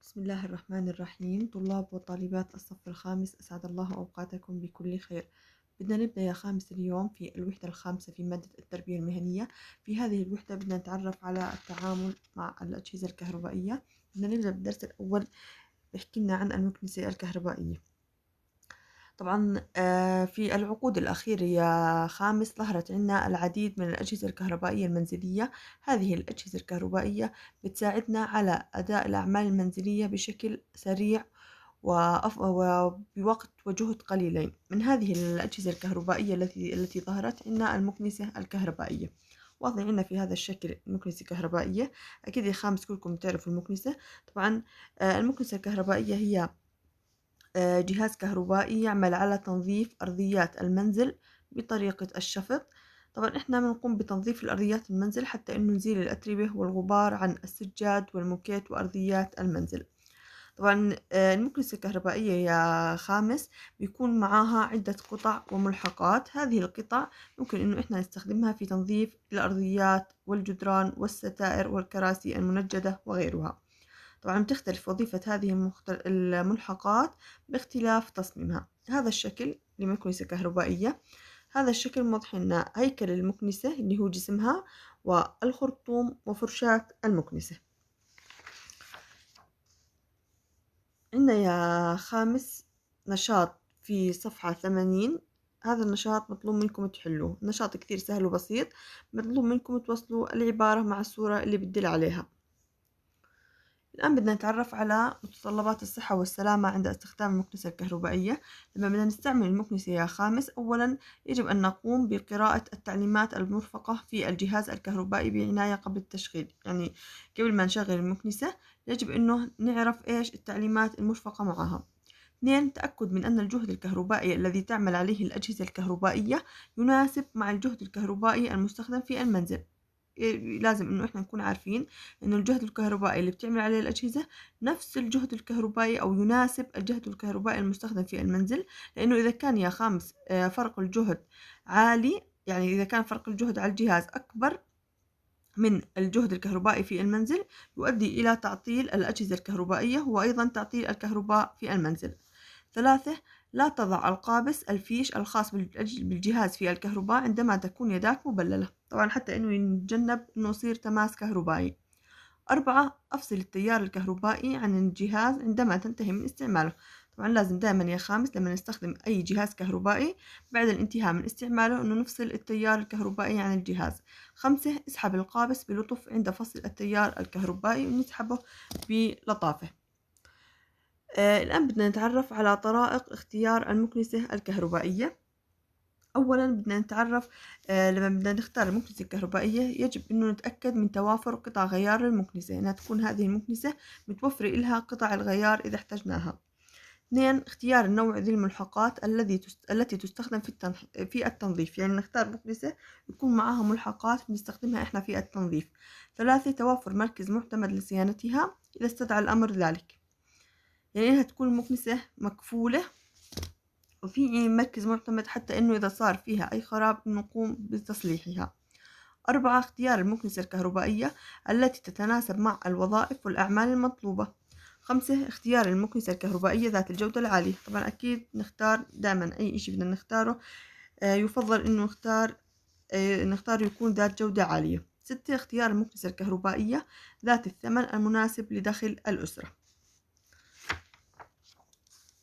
بسم الله الرحمن الرحيم. طلاب وطالبات الصف الخامس، أسعد الله أوقاتكم بكل خير. بدنا نبدأ يا خامس اليوم في الوحدة الخامسة في مادة التربية المهنية. في هذه الوحدة بدنا نتعرف على التعامل مع الأجهزة الكهربائية. بدنا نبدأ بالدرس الأول، بيحكي لنا عن المكنسة الكهربائية. طبعا في العقود الأخيرة يا خامس ظهرت عنا العديد من الأجهزة الكهربائية المنزلية. هذه الأجهزة الكهربائية بتساعدنا على أداء الأعمال المنزلية بشكل سريع وبوقت وجهد قليلين. من هذه الأجهزة الكهربائية التي ظهرت عنا المكنسة الكهربائية. واضح عنا في هذا الشكل مكنسة كهربائية. أكيد يا خامس كلكم تعرفوا المكنسة. طبعا المكنسة الكهربائية هي جهاز كهربائي يعمل على تنظيف أرضيات المنزل بطريقة الشفط. طبعا احنا بنقوم بتنظيف الأرضيات المنزل حتى انه نزيل الأتربة والغبار عن السجاد والموكيت وأرضيات المنزل. طبعا المكنسة الكهربائية يا خامس بيكون معاها عدة قطع وملحقات. هذه القطع ممكن انه احنا نستخدمها في تنظيف الأرضيات والجدران والستائر والكراسي المنجدة وغيرها. طبعا بتختلف وظيفة هذه الملحقات باختلاف تصميمها. هذا الشكل لمكنسة كهربائية. هذا الشكل موضح لنا هيكل المكنسة اللي هو جسمها والخرطوم وفرشاة المكنسة. عندنا يا خامس نشاط في صفحة 80. هذا النشاط مطلوب منكم تحلوه. نشاط كثير سهل وبسيط. مطلوب منكم توصلوا العبارة مع الصورة اللي بتدل عليها. الآن بدنا نتعرف على متطلبات الصحة والسلامة عند استخدام المكنسة الكهربائية. لما بدنا نستعمل المكنسة يا خامس، أولا يجب أن نقوم بقراءة التعليمات المرفقة في الجهاز الكهربائي بعناية قبل التشغيل. يعني قبل ما نشغل المكنسة يجب أنه نعرف إيش التعليمات المرفقة معها. 2. تأكد من أن الجهد الكهربائي الذي تعمل عليه الأجهزة الكهربائية يناسب مع الجهد الكهربائي المستخدم في المنزل. لازم انه احنا نكون عارفين انه الجهد الكهربائي اللي بتعمل عليه الاجهزه نفس الجهد الكهربائي او يناسب الجهد الكهربائي المستخدم في المنزل. لانه اذا كان يا خامس فرق الجهد عالي، يعني اذا كان فرق الجهد على الجهاز اكبر من الجهد الكهربائي في المنزل يؤدي الى تعطيل الاجهزه الكهربائيه وايضا تعطيل الكهرباء في المنزل. 3. لا تضع القابس الفيش الخاص بالجهاز في الكهرباء عندما تكون يداك مبللة، طبعا حتى انه يتجنب انه يصير تماس كهربائي. 4. افصل التيار الكهربائي عن الجهاز عندما تنتهي من استعماله. طبعا لازم دائما يا خامس لما نستخدم اي جهاز كهربائي بعد الانتهاء من استعماله انه نفصل التيار الكهربائي عن الجهاز. 5. اسحب القابس بلطف عند فصل التيار الكهربائي ونسحبه بلطافة. الآن بدنا نتعرف على طرائق اختيار المكنسة الكهربائية. أولا بدنا نتعرف لما بدنا نختار المكنسة الكهربائية يجب أنه نتأكد من توافر قطع غيار المكنسة، أنها تكون هذه المكنسة متوفرة إلها قطع الغيار إذا احتجناها. 2. اختيار النوع ذي الملحقات التي تستخدم في التنظيف، يعني نختار مكنسة يكون معها ملحقات بنستخدمها إحنا في التنظيف. 3. توافر مركز معتمد لصيانتها إذا استدعى الأمر ذلك، يعني إنها تكون مكنسة مكفولة وفي مركز معتمد حتى إنه إذا صار فيها أي خراب نقوم بتصليحها. 4. اختيار المكنسة الكهربائية التي تتناسب مع الوظائف والأعمال المطلوبة. 5. اختيار المكنسة الكهربائية ذات الجودة العالية. طبعا أكيد نختار دائما أي إشي بدنا نختاره يفضل إنه نختار يكون ذات جودة عالية. 6. اختيار المكنسة الكهربائية ذات الثمن المناسب لدخل الأسرة.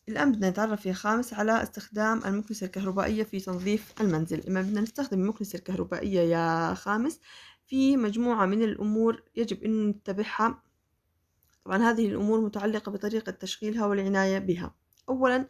الآن بدنا نتعرف يا خامس على استخدام المكنسة الكهربائية في تنظيف المنزل. لما بدنا نستخدم المكنسة الكهربائية يا خامس في مجموعة من الأمور يجب أن نتبعها. طبعا هذه الأمور متعلقة بطريقة تشغيلها والعناية بها. أولا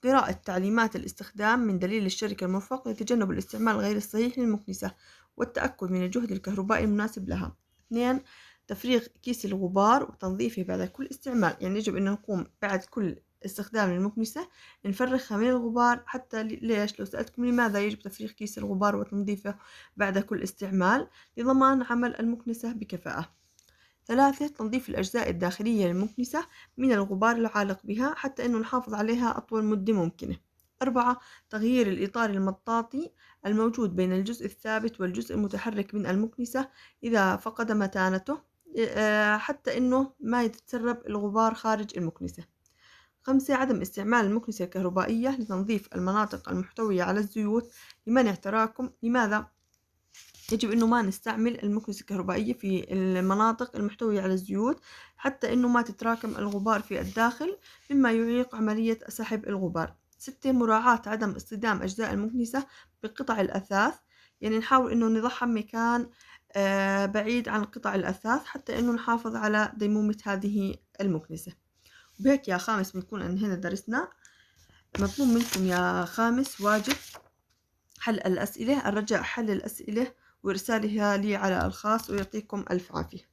قراءة تعليمات الاستخدام من دليل الشركة المرفق لتجنب الاستعمال غير الصحيح للمكنسة والتأكد من الجهد الكهربائي المناسب لها. 2. تفريغ كيس الغبار وتنظيفه بعد كل استعمال، يعني يجب أن نقوم بعد كل استخدام المكنسة نفرغها من الغبار. حتى ليش؟ لو سألتكم لماذا يجب تفريغ كيس الغبار وتنظيفه بعد كل استعمال؟ لضمان عمل المكنسة بكفاءة. 3. تنظيف الأجزاء الداخلية للمكنسة من الغبار العالق بها حتى أنه نحافظ عليها أطول مدة ممكنة. 4. تغيير الإطار المطاطي الموجود بين الجزء الثابت والجزء المتحرك من المكنسة إذا فقد متانته. حتى إنه ما يتسرب الغبار خارج المكنسة. 5 عدم استعمال المكنسة الكهربائية لتنظيف المناطق المحتوية على الزيوت لمنع تراكم. لماذا يجب إنه ما نستعمل المكنسة الكهربائية في المناطق المحتوية على الزيوت؟ حتى إنه ما تتراكم الغبار في الداخل مما يعيق عملية سحب الغبار. 6 مراعاة عدم اصطدام أجزاء المكنسة بقطع الأثاث، يعني نحاول إنه نضعها مكان بعيد عن قطع الأثاث حتى إنه نحافظ على ديمومة هذه المكنسة. وبهيك يا خامس بنكون أنهينا درسنا. مطلوب منكم يا خامس واجب حل الأسئلة، الرجاء حل الأسئلة وإرسالها لي على الخاص، ويعطيكم ألف عافية.